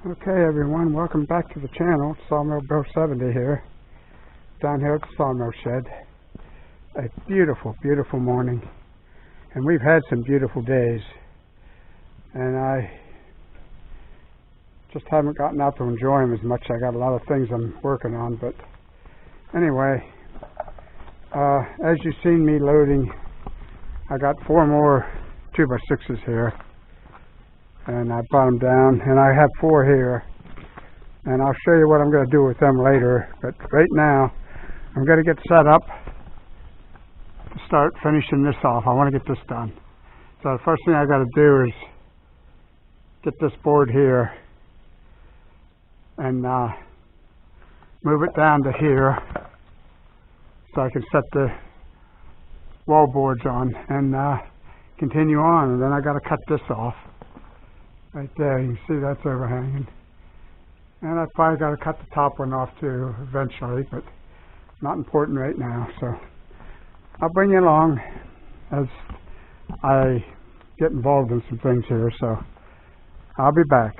Okay everyone, welcome back to the channel. Sawmill Bill 70 here, down here at the sawmill shed. A beautiful, beautiful morning, and we've had some beautiful days, and I just haven't gotten out to enjoy them as much. I got a lot of things I'm working on, but anyway, as you've seen me loading, I got 4 more 2x6s here. And I brought them down, and I have 4 here, and I'll show you what I'm going to do with them later. But right now I'm going to get set up to start finishing this off. I want to get this done. So the first thing I got to do is get this board here and move it down to here so I can set the wall boards on and continue on. And then I got to cut this off. Right there, you can see that's overhanging. And I've probably got to cut the top one off too eventually, but not important right now. So I'll bring you along as I get involved in some things here. So I'll be back.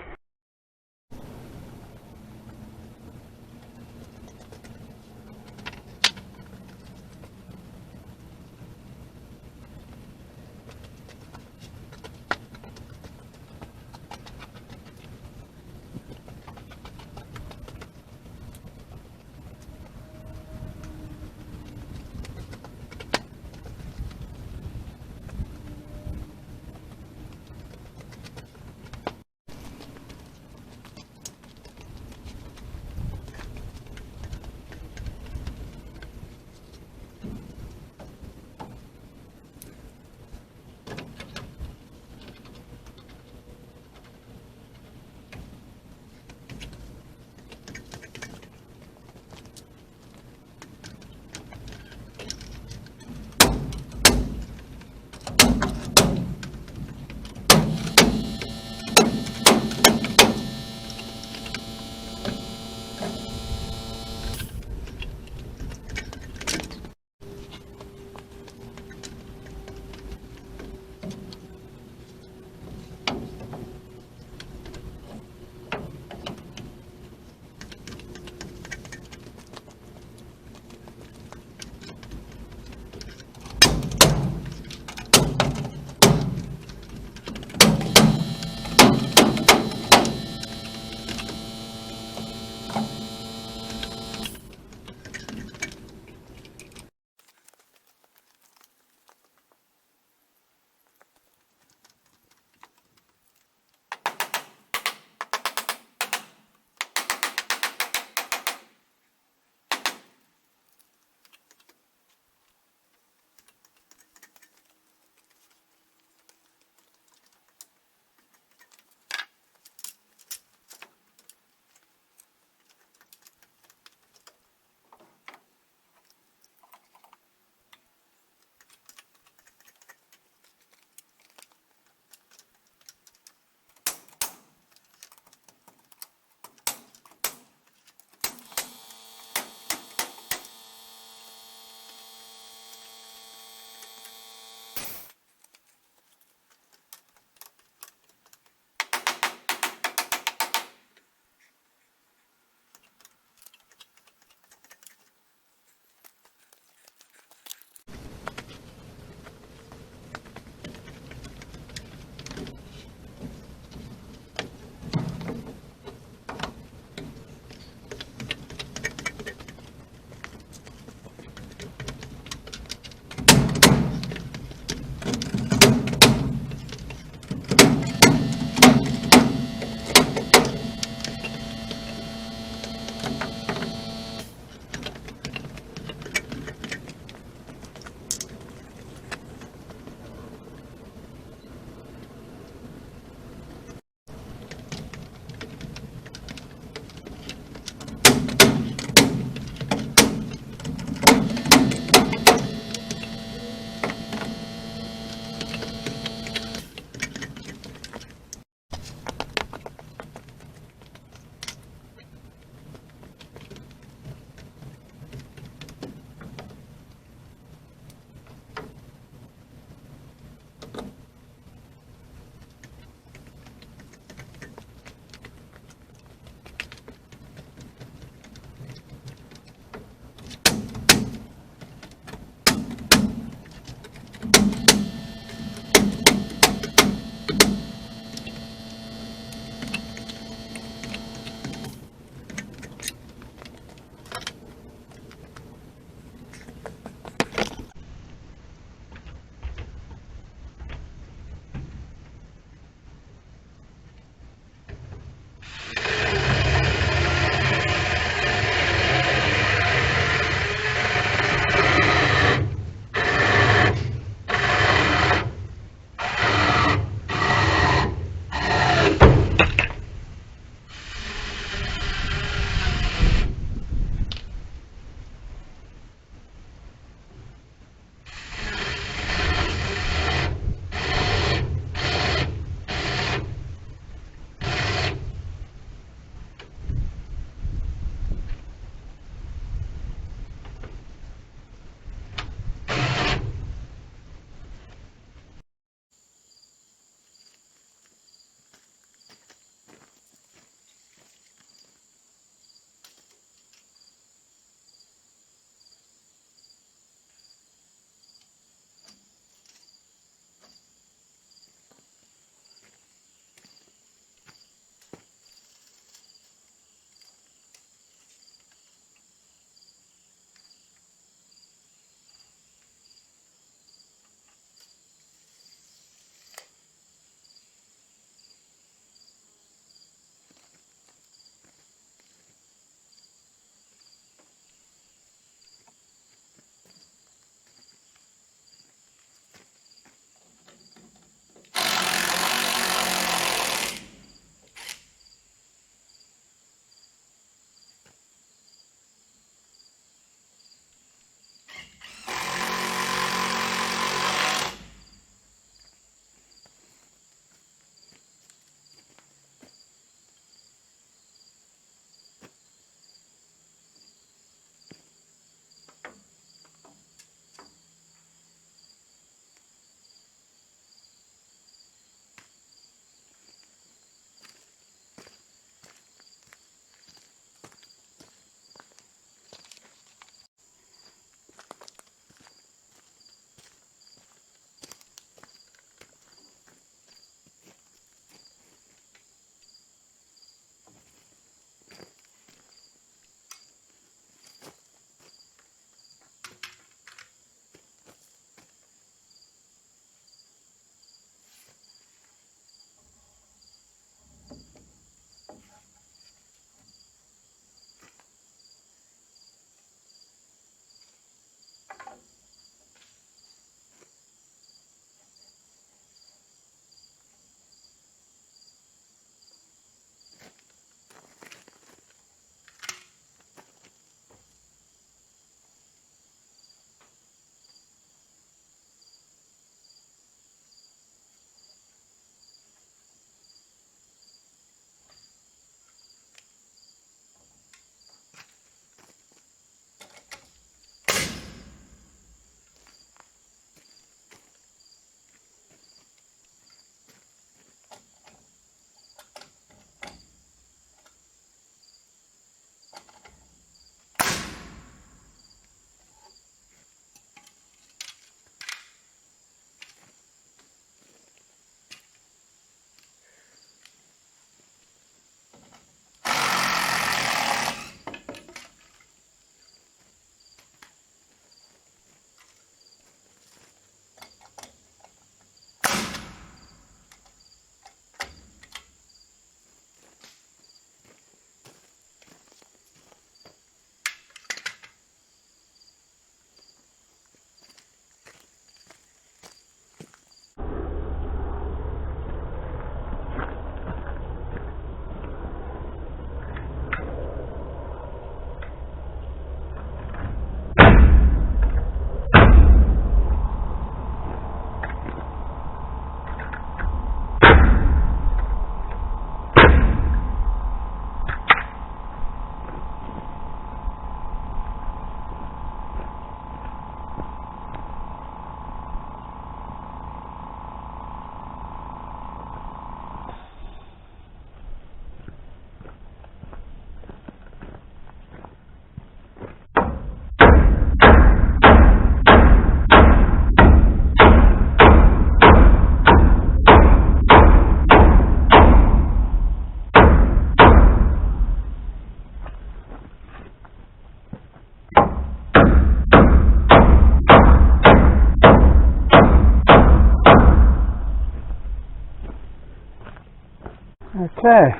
Okay,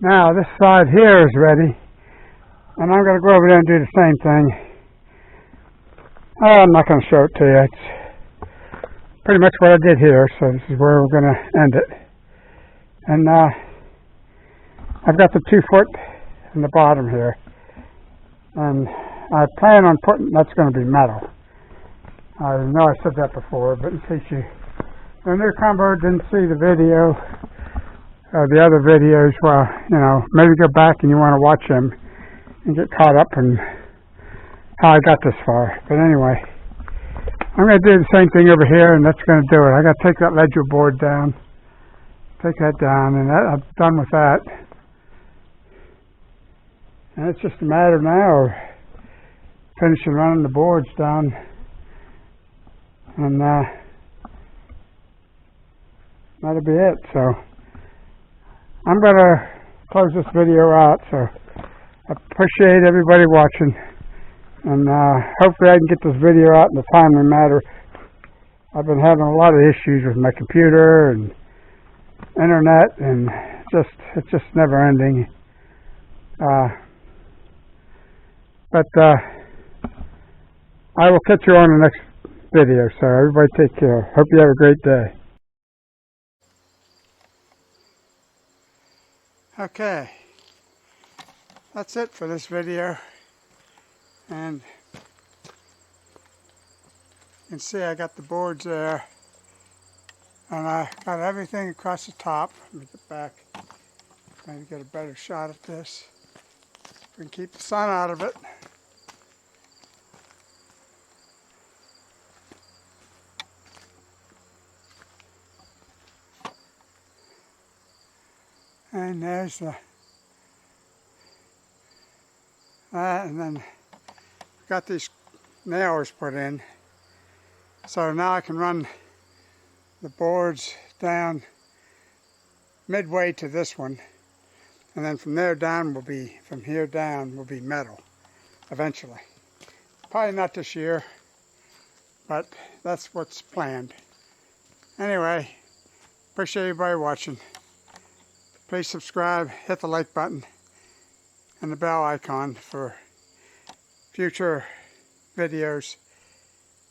now this side here is ready, and I'm going to go over there and do the same thing. I'm not going to show it to you. It's pretty much what I did here, so this is where we're going to end it. And I've got the 2 foot in the bottom here, and I plan on putting, that's going to be metal. I know I said that before, but in case you, the newcomer didn't see the video, the other videos, well, you know, maybe go back and you want to watch them and get caught up in how I got this far. But anyway, I'm going to do the same thing over here, and that's going to do it. I got to take that ledger board down, take that down, and I'm done with that. And it's just a matter now of finishing running the boards down, and that'll be it. So I'm going to close this video out, so I appreciate everybody watching, and hopefully I can get this video out in a timely manner. I've been having a lot of issues with my computer and internet, and it's just never ending. But I will catch you on the next video, so everybody take care. Hope you have a great day. Okay, that's it for this video, and you can see I got the boards there, and I got everything across the top. Let me get back, trying to get a better shot at this. We can keep the sun out of it. And there's the and then got these nails put in, so now I can run the boards down midway to this one, and then from there down will be, from here down will be metal eventually. Probably not this year, but that's what's planned. Anyway, appreciate everybody watching. Please subscribe, hit the like button, and the bell icon for future videos.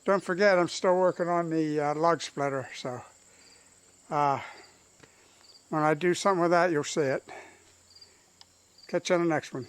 Don't forget, I'm still working on the log splitter, so when I do something with that, you'll see it. Catch you on the next one.